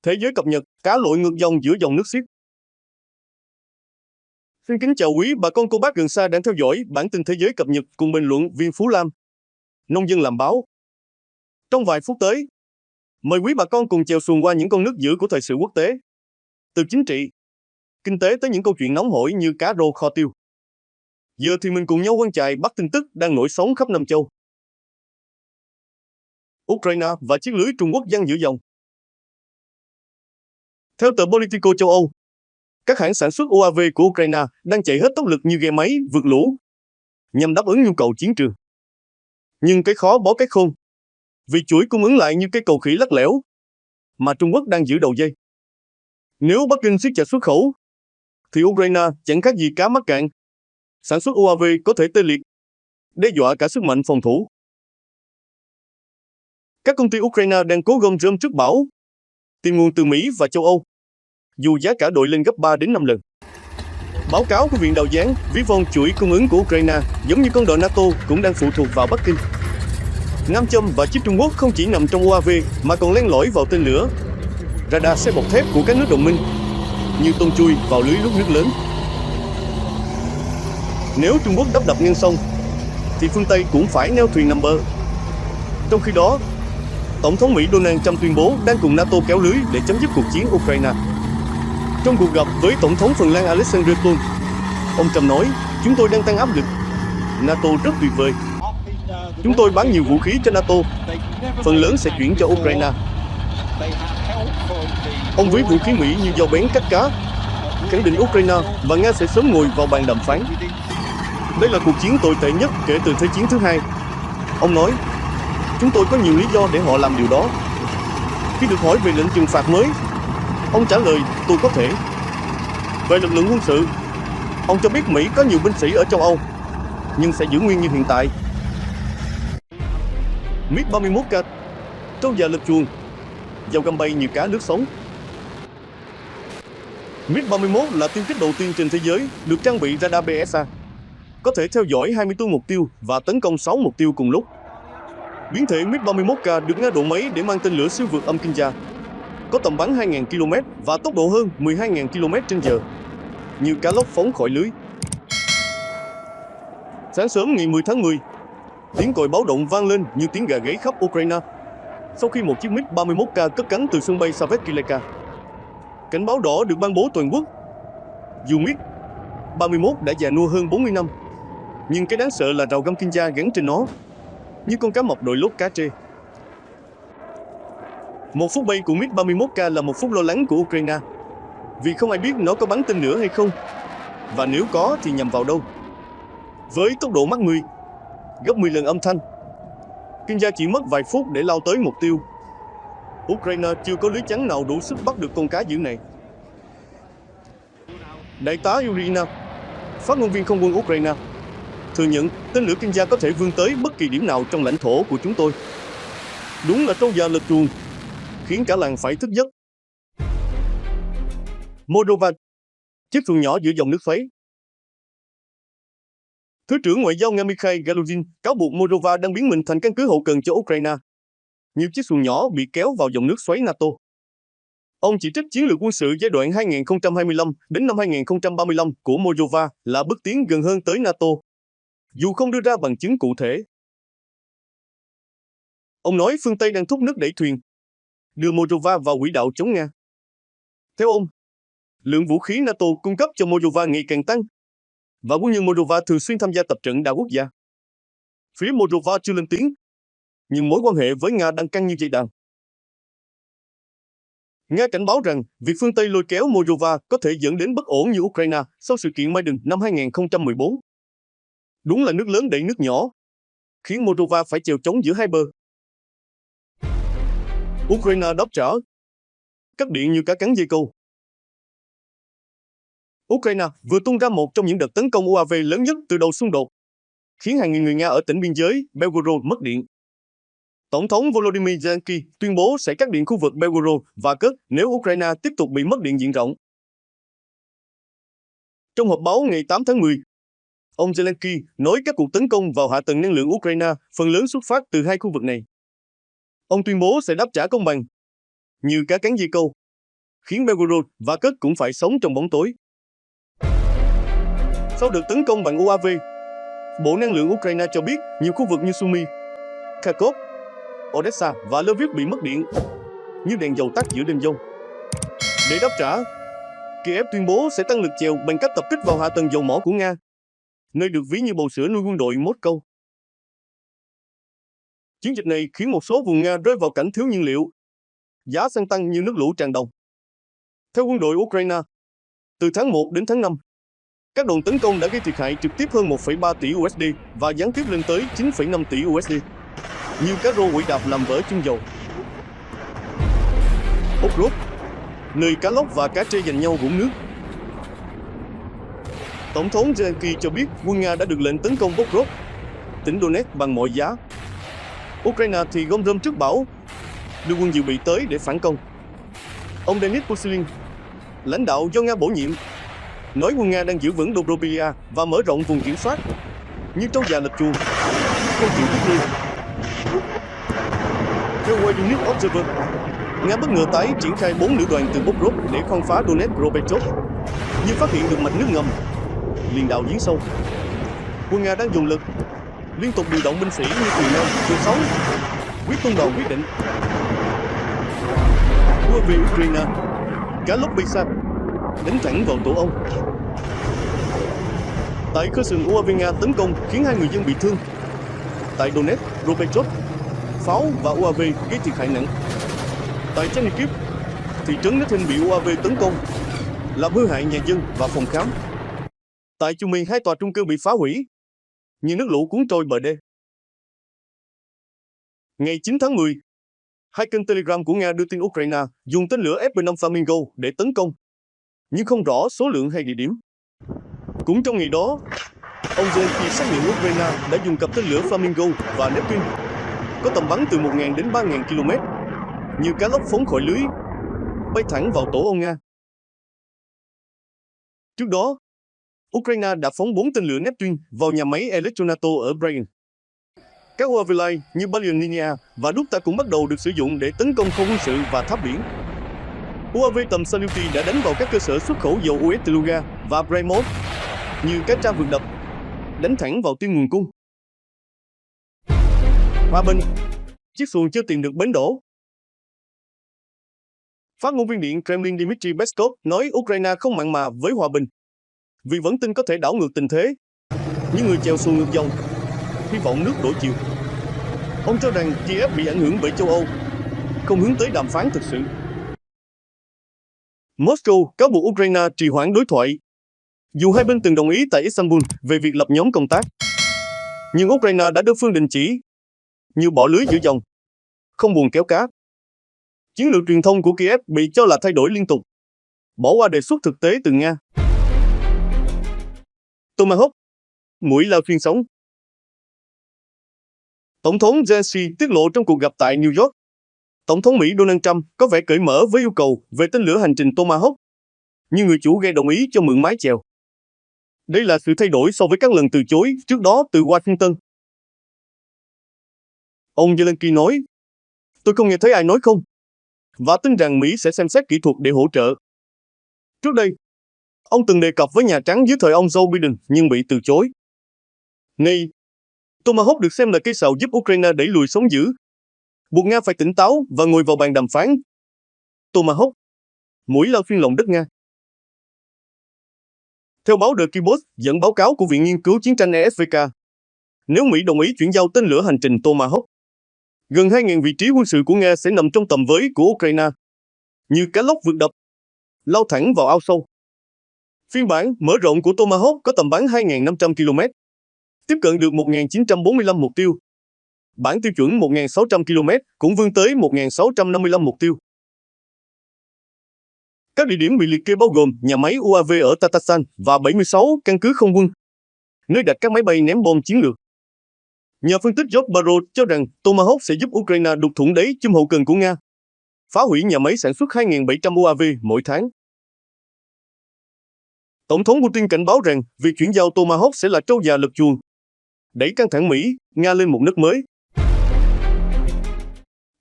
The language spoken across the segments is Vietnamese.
Thế giới cập nhật, cá lội ngược dòng giữa dòng nước xiết. Xin kính chào quý bà con cô bác gần xa đang theo dõi bản tin thế giới cập nhật cùng bình luận viên Phú Lam, nông dân làm báo. Trong vài phút tới, mời quý bà con cùng chèo xuồng qua những con nước dữ của thời sự quốc tế. Từ chính trị, kinh tế tới những câu chuyện nóng hổi như cá rô kho tiêu. Giờ thì mình cùng nhau quăng chài bắt tin tức đang nổi sóng khắp năm châu. Ukraine và chiếc lưới Trung Quốc giăng giữa dòng. Theo tờ Politico châu Âu, các hãng sản xuất UAV của Ukraine đang chạy hết tốc lực như ghe máy vượt lũ nhằm đáp ứng nhu cầu chiến trường. Nhưng cái khó bó cái khôn, vì chuỗi cung ứng lại như cái cầu khỉ lắc lẻo mà Trung Quốc đang giữ đầu dây. Nếu Bắc Kinh siết chặt xuất khẩu, thì Ukraine chẳng khác gì cá mắc cạn. Sản xuất UAV có thể tê liệt, đe dọa cả sức mạnh phòng thủ. Các công ty Ukraine đang cố gom rơm trước bão, tìm nguồn từ Mỹ và châu Âu, dù giá cả đội lên gấp 3 đến 5 lần. Báo cáo của Viện Đào Giáng ví von chuỗi cung ứng của Ukraine giống như con đò NATO cũng đang phụ thuộc vào Bắc Kinh. Nam châm và chip Trung Quốc không chỉ nằm trong UAV mà còn len lỏi vào tên lửa, radar xe bọc thép của các nước đồng minh, như tôm chui vào lưới lúc nước lớn. Nếu Trung Quốc đắp đập ngang sông, thì phương Tây cũng phải neo thuyền nằm bờ. Trong khi đó, Tổng thống Mỹ Donald Trump tuyên bố đang cùng NATO kéo lưới để chấm dứt cuộc chiến Ukraine. Trong cuộc gặp với Tổng thống Phần Lan Alexander Stubb, ông Trump nói, chúng tôi đang tăng áp lực. NATO rất tuyệt vời. Chúng tôi bán nhiều vũ khí cho NATO, phần lớn sẽ chuyển cho Ukraine. Ông ví vũ khí Mỹ như dao bén cắt cá, khẳng định Ukraine và Nga sẽ sớm ngồi vào bàn đàm phán. Đây là cuộc chiến tồi tệ nhất kể từ Thế chiến thứ hai. Ông nói, chúng tôi có nhiều lý do để họ làm điều đó. Khi được hỏi về lệnh trừng phạt mới, ông trả lời, tôi có thể. Về lực lượng quân sự, ông cho biết Mỹ có nhiều binh sĩ ở châu Âu, nhưng sẽ giữ nguyên như hiện tại. MiG-31K, trâu già lật chuồng, dao găm bay như cá lướt sóng. MiG-31 là tiêm kích đầu tiên trên thế giới được trang bị radar PSA, có thể theo dõi 24 mục tiêu và tấn công 6 mục tiêu cùng lúc. Biến thể MiG-31K được Nga độ máy để mang tên lửa siêu vượt âm Kinja, có tầm bắn 2.000 km và tốc độ hơn 12.000 km/h, như cá lóc phóng khỏi lưới. Sáng sớm ngày 10 tháng 10, tiếng còi báo động vang lên như tiếng gà gáy khắp Ukraine, sau khi một chiếc MiG-31K cất cánh từ sân bay Savetskivka. Cảnh báo đỏ được ban bố toàn quốc. Dù MiG-31 đã già nua hơn 40 năm, nhưng cái đáng sợ là rào găm Kinja gắn trên nó, như con cá mập đội lốt cá trê. Một phút bay của MiG-31K là một phút lo lắng của Ukraine, vì không ai biết nó có bắn tên lửa hay không, và nếu có thì nhằm vào đâu. Với tốc độ Mach 10, gấp 10 lần âm thanh, Kinja chỉ mất vài phút để lao tới mục tiêu. Ukraine chưa có lưới chắn nào đủ sức bắt được con cá dữ này. Đại tá Irina, phát ngôn viên không quân Ukraine, thừa nhận tên lửa Kinja có thể vươn tới bất kỳ điểm nào trong lãnh thổ của chúng tôi. Đúng là trâu già lật chuồng, khiến cả làng phải thức giấc. Moldova, chiếc xuồng nhỏ giữa dòng nước xoáy. Thứ trưởng Ngoại giao Nga Mikhail Galuzhin cáo buộc Moldova đang biến mình thành căn cứ hậu cần cho Ukraine, nhiều chiếc xuồng nhỏ bị kéo vào dòng nước xoáy NATO. Ông chỉ trích chiến lược quân sự giai đoạn 2025 đến năm 2035 của Moldova là bước tiến gần hơn tới NATO, dù không đưa ra bằng chứng cụ thể. Ông nói phương Tây đang thúc nước đẩy thuyền, đưa Moldova vào quỹ đạo chống Nga. Theo ông, lượng vũ khí NATO cung cấp cho Moldova ngày càng tăng, và quân nhân Moldova thường xuyên tham gia tập trận đa quốc gia. Phía Moldova chưa lên tiếng, nhưng mối quan hệ với Nga đang căng như dây đàn. Nga cảnh báo rằng việc phương Tây lôi kéo Moldova có thể dẫn đến bất ổn như Ukraine sau sự kiện Maidan năm 2014. Đúng là nước lớn đẩy nước nhỏ, khiến Moldova phải chèo chống giữa hai bờ. Ukraine đáp trả, cắt điện như cá cắn dây câu. Ukraine vừa tung ra một trong những đợt tấn công UAV lớn nhất từ đầu xung đột, khiến hàng nghìn người Nga ở tỉnh biên giới Belgorod mất điện. Tổng thống Volodymyr Zelensky tuyên bố sẽ cắt điện khu vực Belgorod và Kursk nếu Ukraine tiếp tục bị mất điện diện rộng. Trong họp báo ngày 8 tháng 10, ông Zelensky nói các cuộc tấn công vào hạ tầng năng lượng Ukraine phần lớn xuất phát từ hai khu vực này. Ông tuyên bố sẽ đáp trả công bằng, như cá cắn dây câu, khiến Belgorod và Kursk cũng phải sống trong bóng tối. Sau đợt tấn công bằng UAV, Bộ Năng lượng Ukraine cho biết nhiều khu vực như Sumy, Kharkov, Odessa và Lviv bị mất điện, như đèn dầu tắt giữa đêm giông. Để đáp trả, Kiev tuyên bố sẽ tăng lực chèo bằng cách tập kích vào hạ tầng dầu mỏ của Nga, nơi được ví như bầu sữa nuôi quân đội Moscow. Chiến dịch này khiến một số vùng Nga rơi vào cảnh thiếu nhiên liệu, giá xăng tăng như nước lũ tràn đồng. Theo quân đội Ukraine, từ tháng 1 đến tháng 5, các đòn tấn công đã gây thiệt hại trực tiếp hơn 1,3 tỷ USD và gián tiếp lên tới 9,5 tỷ USD. Nhiều cá rô quỷ đạp làm vỡ chân dầu. Pokrovsk, nơi cá lóc và cá trê giành nhau vũng nước. Tổng thống Zelensky cho biết quân Nga đã được lệnh tấn công Pokrovsk, tỉnh Donetsk bằng mọi giá. Ukraine thì gom rơm trước bão, đưa quân dự bị tới để phản công. Ông Denis Pushilin, lãnh đạo do Nga bổ nhiệm, nói quân Nga đang giữ vững Dobropia và mở rộng vùng kiểm soát, như trâu già lật chuồng, không chịu rút lui. Theo Washington Observer, Nga bất ngờ tái triển khai 4 lữ đoàn từ Pokrovsk để khoan phá Donetsk Ropechok, nhưng phát hiện được mạch nước ngầm, liền đào giếng sâu. Quân Nga đang dùng lực, liên tục điều động binh sĩ như Thùy Nam, Điều 6, quyết tung đòn quyết định. UAV Ukraine, cá lóc Bisat, đánh thẳng vào tổ ong. Tại cơ sở UAV Nga tấn công khiến 2 người dân bị thương. Tại Donetsk, Ropechok, pháo và UAV gây thiệt hại nặng. Tại Chernihiv, thị trấn Netyn bị UAV tấn công, làm hư hại nhà dân và phòng khám. Tại Sumy, 2 tòa trung cư bị phá hủy, như nước lũ cuốn trôi bờ đê. Ngày 9 tháng 10, 2 kênh Telegram của Nga đưa tin Ukraine dùng tên lửa FP5 Flamingo để tấn công, nhưng không rõ số lượng hay địa điểm. Cũng trong ngày đó, ông Zelensky xác nhận Ukraine đã dùng cặp tên lửa Flamingo và Neptune, có tầm bắn từ 1.000 đến 3.000 km, như cá lóc phóng khỏi lưới, bay thẳng vào tổ ong Nga. Trước đó, Ukraine đã phóng 4 tên lửa Neptune vào nhà máy Elektronato ở Brian. Các UAV light như Balyoninia và Dukta cũng bắt đầu được sử dụng để tấn công không quân sự và tháp biển. UAV tầm Salyuty đã đánh vào các cơ sở xuất khẩu dầu US Teluga và Bremov, như cá tra vượt đập, đánh thẳng vào tim nguồn cung. Hòa bình, chiếc xuồng chưa tìm được bến đỗ. Phát ngôn viên Điện Kremlin Dmitry Peskov nói Ukraine không mặn mà với hòa bình, vì vẫn tin có thể đảo ngược tình thế, như người chèo xuồng ngược dòng, hy vọng nước đổi chiều. Ông cho rằng Kiev bị ảnh hưởng bởi châu Âu, không hướng tới đàm phán thực sự. Moscow cáo buộc Ukraine trì hoãn đối thoại, dù hai bên từng đồng ý tại Istanbul về việc lập nhóm công tác. Nhưng Ukraine đã đơn phương đình chỉ, như bỏ lưới giữa dòng, không buồn kéo cá. Chiến lược truyền thông của Kiev bị cho là thay đổi liên tục, bỏ qua đề xuất thực tế từ Nga. Tomahawk, mũi lao xuyên sống. Tổng thống Zelensky tiết lộ trong cuộc gặp tại New York, Tổng thống Mỹ Donald Trump có vẻ cởi mở với yêu cầu về tên lửa hành trình Tomahawk, nhưng người chủ ghe đồng ý cho mượn mái chèo. Đây là sự thay đổi so với các lần từ chối trước đó từ Washington. Ông Zelensky nói, tôi không nghe thấy ai nói không, và tin rằng Mỹ sẽ xem xét kỹ thuật để hỗ trợ. Trước đây, ông từng đề cập với Nhà Trắng dưới thời ông Joe Biden nhưng bị từ chối. Nay, Tomahawk được xem là cây sào giúp Ukraine đẩy lùi sóng dữ, buộc Nga phải tỉnh táo và ngồi vào bàn đàm phán. Tomahawk, mũi lao xuyên lòng đất Nga. Theo báo The Kibos dẫn báo cáo của Viện Nghiên cứu Chiến tranh ESVK, nếu Mỹ đồng ý chuyển giao tên lửa hành trình Tomahawk, gần 2.000 vị trí quân sự của Nga sẽ nằm trong tầm với của Ukraine, như cá lóc vượt đập, lao thẳng vào ao sâu. Phiên bản mở rộng của Tomahawk có tầm bắn 2.500 km, tiếp cận được 1.945 mục tiêu. Bản tiêu chuẩn 1.600 km cũng vươn tới 1.655 mục tiêu. Các địa điểm bị liệt kê bao gồm nhà máy UAV ở Tatarstan và 76 căn cứ không quân, nơi đặt các máy bay ném bom chiến lược. Nhà phân tích George Barrow cho rằng Tomahawk sẽ giúp Ukraine đục thủng đáy chum hậu cần của Nga, phá hủy nhà máy sản xuất 2.700 UAV mỗi tháng. Tổng thống Putin cảnh báo rằng việc chuyển giao Tomahawk sẽ là trâu già lật chuồng, đẩy căng thẳng Mỹ-Nga lên một nấc mới.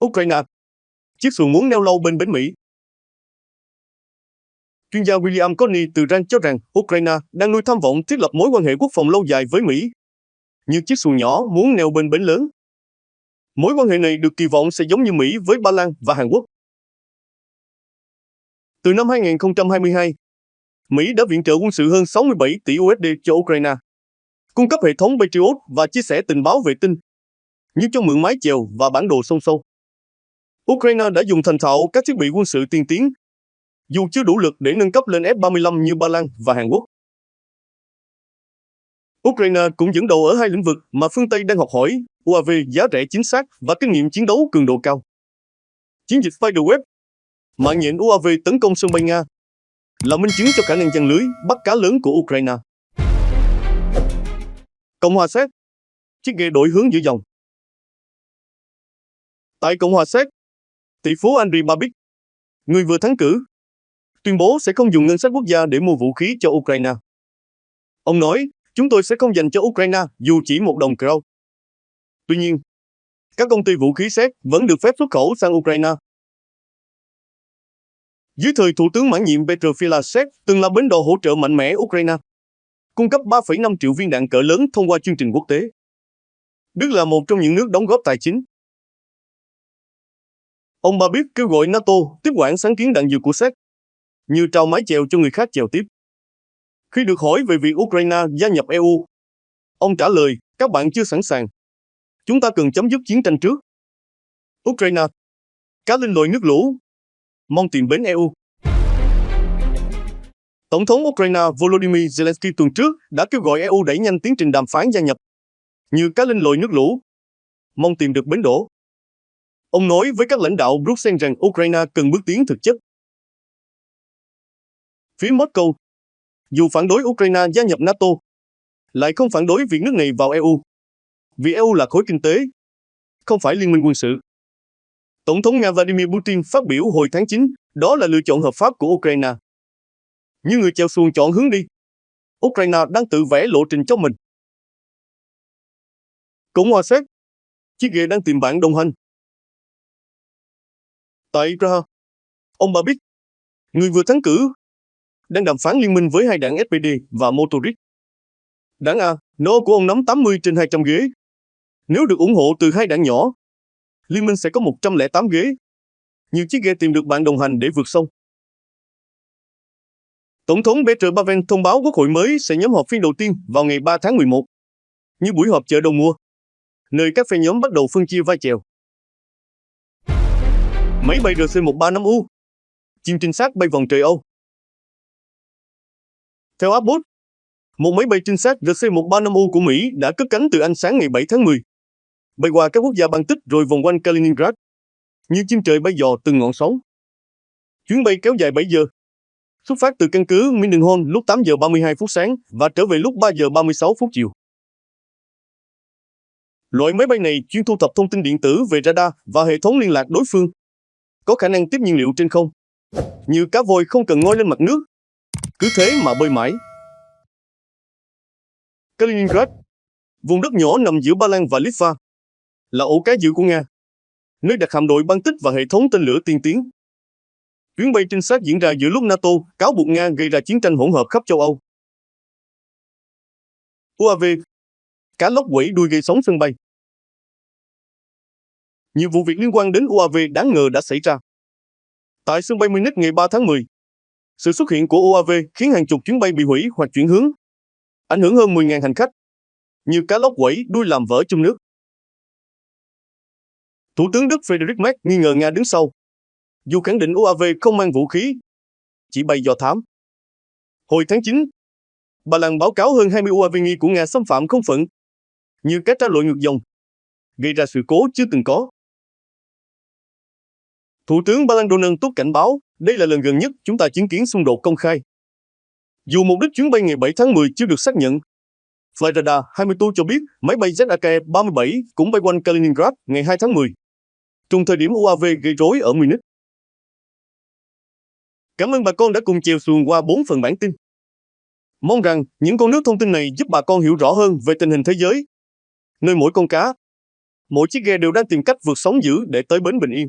Ukraine, chiếc xuồng muốn neo lâu bên bến Mỹ. Chuyên gia William Coney từ Iran cho rằng Ukraine đang nuôi tham vọng thiết lập mối quan hệ quốc phòng lâu dài với Mỹ, như chiếc xuồng nhỏ muốn neo bên bến lớn. Mối quan hệ này được kỳ vọng sẽ giống như Mỹ với Ba Lan và Hàn Quốc. Từ năm 2022, Mỹ đã viện trợ quân sự hơn 67 tỷ USD cho Ukraine, cung cấp hệ thống Patriot và chia sẻ tình báo vệ tinh, như cho mượn mái chèo và bản đồ sông sâu. Ukraine đã dùng thành thạo các thiết bị quân sự tiên tiến, dù chưa đủ lực để nâng cấp lên F-35 như Ba Lan và Hàn Quốc. Ukraine cũng dẫn đầu ở hai lĩnh vực mà phương Tây đang học hỏi: UAV giá rẻ chính xác và kinh nghiệm chiến đấu cường độ cao. Chiến dịch Spiderweb, mạng nhện UAV tấn công sân bay Nga, là minh chứng cho khả năng giăng lưới bắt cá lớn của Ukraine. Cộng hòa Séc, chiếc ghe đổi hướng giữa dòng. Tại Cộng hòa Séc, tỷ phú Andrej Babis, người vừa thắng cử, tuyên bố sẽ không dùng ngân sách quốc gia để mua vũ khí cho Ukraine. Ông nói, chúng tôi sẽ không dành cho Ukraine dù chỉ một đồng krone. Tuy nhiên, các công ty vũ khí Séc vẫn được phép xuất khẩu sang Ukraine. Dưới thời Thủ tướng mãn nhiệm Petr Fiala, Séc từng là bến đò hỗ trợ mạnh mẽ Ukraine, cung cấp 3,5 triệu viên đạn cỡ lớn thông qua chương trình quốc tế. Đức là một trong những nước đóng góp tài chính. Ông Babis kêu gọi NATO tiếp quản sáng kiến đạn dược của Séc, như trao mái chèo cho người khác chèo tiếp. Khi được hỏi về việc Ukraine gia nhập EU, ông trả lời, các bạn chưa sẵn sàng. Chúng ta cần chấm dứt chiến tranh trước. Ukraine, cá linh lội nước lũ, mong tìm bến EU. Tổng thống Ukraine Volodymyr Zelensky tuần trước đã kêu gọi EU đẩy nhanh tiến trình đàm phán gia nhập, như cá linh lội nước lũ, mong tìm được bến đỗ. Ông nói với các lãnh đạo Bruxelles rằng Ukraine cần bước tiến thực chất. Phía Moscow, dù phản đối Ukraine gia nhập NATO, lại không phản đối việc nước này vào EU, vì EU là khối kinh tế, không phải liên minh quân sự. Tổng thống Nga Vladimir Putin phát biểu hồi tháng 9, đó là lựa chọn hợp pháp của Ukraine. Như người chèo xuồng chọn hướng đi, Ukraine đang tự vẽ lộ trình cho mình. Cộng hòa Séc, chiếc ghe đang tìm bạn đồng hành. Tại Praha, ông Babis, người vừa thắng cử, đang đàm phán liên minh với hai đảng SPD và Motoric. Đảng A, nó của ông nắm 80 trên 200 ghế. Nếu được ủng hộ từ hai đảng nhỏ, liên minh sẽ có 108 ghế. Nhiều chiếc ghe tìm được bạn đồng hành để vượt sông. Tổng thống Petr Pavel thông báo quốc hội mới sẽ nhóm họp phiên đầu tiên vào ngày 3 tháng 11, như buổi họp chợ đầu mùa, nơi các phe nhóm bắt đầu phân chia vai chèo. Máy bay RC-135U, chim trinh sát bay vòng trời Âu. Theo Abbott, một máy bay trinh sát RC-135U của Mỹ đã cất cánh từ Anh sáng ngày 7 tháng 10, bay qua các quốc gia Baltic rồi vòng quanh Kaliningrad, như chim trời bay dò từng ngọn sóng. Chuyến bay kéo dài 7 giờ, xuất phát từ căn cứ Mindenhall lúc 8 giờ 32 phút sáng và trở về lúc 3 giờ 36 phút chiều. Loại máy bay này chuyên thu thập thông tin điện tử về radar và hệ thống liên lạc đối phương, có khả năng tiếp nhiên liệu trên không. Như cá voi không cần ngoi lên mặt nước, cứ thế mà bơi mãi. Kaliningrad, vùng đất nhỏ nằm giữa Ba Lan và Litva, là ổ cá dữ của Nga, nơi đặt hạm đội Baltic và hệ thống tên lửa tiên tiến. Chuyến bay trinh sát diễn ra giữa lúc NATO cáo buộc Nga gây ra chiến tranh hỗn hợp khắp châu Âu. UAV, cá lóc quẩy đuôi gây sóng sân bay. Nhiều vụ việc liên quan đến UAV đáng ngờ đã xảy ra. Tại sân bay Munich ngày 3 tháng 10, sự xuất hiện của UAV khiến hàng chục chuyến bay bị hủy hoặc chuyển hướng, ảnh hưởng hơn 10.000 hành khách. Nhiều cá lóc quẩy đuôi làm vỡ chung nước. Thủ tướng Đức Friedrich Merz nghi ngờ Nga đứng sau, dù khẳng định UAV không mang vũ khí, chỉ bay dò thám. Hồi tháng 9, Ba Lan báo cáo hơn 20 UAV nghi của Nga xâm phạm không phận, như cá tra lội ngược dòng, gây ra sự cố chưa từng có. Thủ tướng Ba Lan Donald Tusk cảnh báo, đây là lần gần nhất chúng ta chứng kiến xung đột công khai. Dù mục đích chuyến bay ngày 7 tháng 10 chưa được xác nhận, Flyradar 24 cho biết máy bay ZAK-37 cũng bay quanh Kaliningrad ngày 2 tháng 10, trùng thời điểm UAV gây rối ở Munich. Cảm ơn bà con đã cùng chèo xuồng qua 4 phần bản tin. Mong rằng những con nước thông tin này giúp bà con hiểu rõ hơn về tình hình thế giới, nơi mỗi con cá, mỗi chiếc ghe đều đang tìm cách vượt sóng dữ để tới bến bình yên.